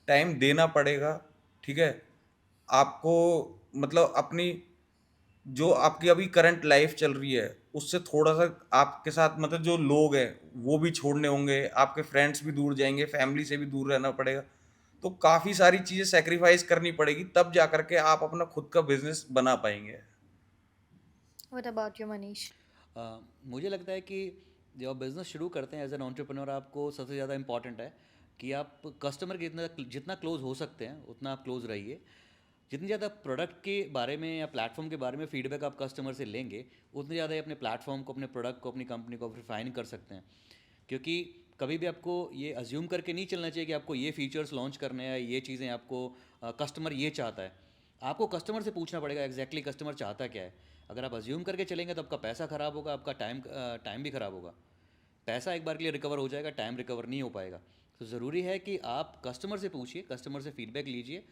टाइम देना पड़ेगा। ठीक है, आपको मतलब अपनी जो आपकी अभी करंट लाइफ चल रही है उससे थोड़ा-सा आपके साथ मतलब जो लोग हैं, वो भी छोड़ने होंगे, आपके फ्रेंड्स भी दूर जाएँगे, फैमिली से भी दूर रहना पड़ेगा। तो काफ़ी सारी चीज़ें सैक्रिफ़ाइस करनी पड़ेगी, तब जा कर के आप अपना खुद का बिज़नेस बना पाएँगे। What about you Manish? मुझे लगता है कि जब आप बिज़नेस शुरू करते हैं एज एन एंटरप्रेन्योर, आपको सबसे ज़्यादा इंपॉर्टेंट है कि आप कस्टमर के जितना जितना क्लोज हो सकते हैं उतना आप क्लोज रहिए। जितनी ज़्यादा प्रोडक्ट के बारे में या प्लेटफॉर्म के बारे में फीडबैक आप कस्टमर से लेंगे, उतनी ज़्यादा ही अपने प्लेटफॉर्म को, अपने प्रोडक्ट को, अपनी कंपनी को रिफाइन कर सकते हैं। क्योंकि कभी भी आपको ये अज्यूम करके नहीं चलना चाहिए कि आपको ये फीचर्स लॉन्च करने हैं, ये चीज़ें आपको कस्टमर ये चाहता है। आपको कस्टमर से पूछना पड़ेगा एग्जैक्टली कस्टमर चाहता क्या है। अगर आप अज्यूम करके चलेंगे तो आपका पैसा ख़राब होगा, आपका टाइम भी ख़राब होगा। पैसा एक बार के लिए रिकवर हो जाएगा, टाइम रिकवर नहीं हो पाएगा। तो ज़रूरी है कि आप कस्टमर से पूछिए, कस्टमर से फीडबैक लीजिए।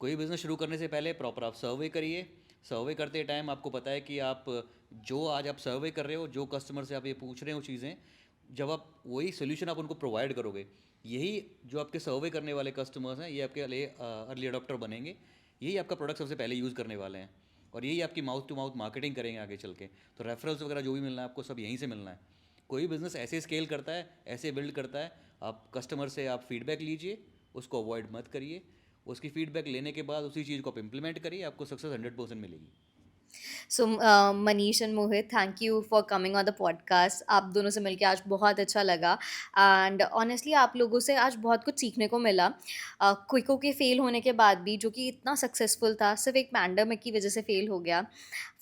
कोई बिज़नेस शुरू करने से पहले प्रॉपर आप सर्वे करिए। सर्वे करते टाइम आपको पता है कि आप जो आज आप सर्वे कर रहे हो, जो कस्टमर से आप ये पूछ रहे हो चीज़ें, जब आप वही सोल्यूशन आप उनको प्रोवाइड करोगे, यही जो आपके सर्वे करने वाले कस्टमर्स हैं, ये आपके लिए अर्ली अडॉप्टर बनेंगे। यही आपका प्रोडक्ट सबसे पहले यूज़ करने वाले हैं और यही आपकी माउथ टू माउथ मार्केटिंग करेंगे आगे चल के। तो रेफरल्स वगैरह जो भी मिलना है आपको, सब यहीं से मिलना है। कोई बिज़नेस ऐसे स्केल करता है, ऐसे बिल्ड करता है। आप कस्टमर से आप फीडबैक लीजिए, उसको अवॉइड मत करिए। उसकी फीडबैक लेने के बाद उसी चीज़ को आप इम्प्लीमेंट करिए, आपको सक्सेस 100% मिलेगी। So Manish and Mohit, thank you for coming on the podcast. आप दोनों से मिलके आज बहुत अच्छा लगा एंड ऑनेस्टली आप लोगों से आज बहुत कुछ सीखने को मिला। क्विको के फेल होने के बाद भी, जो कि इतना सक्सेसफुल था, सिर्फ एक पैंडमिक की वजह से फेल हो गया,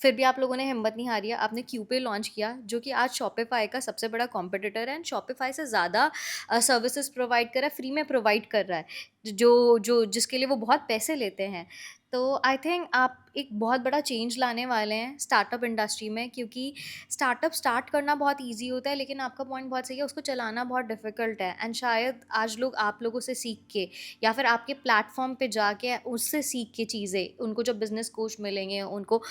फिर भी आप लोगों ने हिम्मत नहीं हारी है। आपने क्यूपे लॉन्च किया, जो कि आज शॉपिफाई का सबसे बड़ा कॉम्पिटिटर है एंड शॉपिफाई से ज़्यादा सर्विसेज प्रोवाइड कर रहा है, फ्री में प्रोवाइड कर रहा है, जो जो जिसके लिए वो बहुत पैसे लेते हैं। तो आई थिंक आप एक बहुत बड़ा चेंज लाने वाले हैं स्टार्टअप इंडस्ट्री में, क्योंकि स्टार्टअप स्टार्ट करना बहुत इजी होता है, लेकिन आपका पॉइंट बहुत सही है, उसको चलाना बहुत डिफ़िकल्ट है। एंड शायद आज लोग आप लोगों से सीख के या फिर आपके प्लेटफॉर्म पे जाके उससे सीख के चीज़ें, उनको जब बिजनेस कोच मिलेंगे, उनको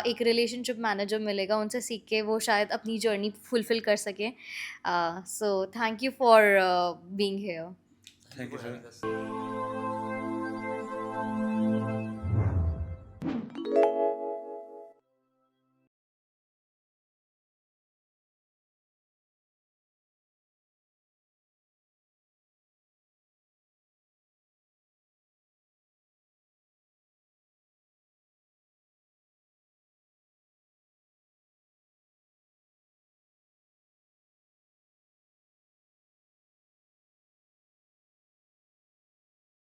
एक रिलेशनशिप मैनेजर मिलेगा, उनसे सीख के वो शायद अपनी जर्नी फुलफिल कर सकें। So thank you for being here. Thank you sir.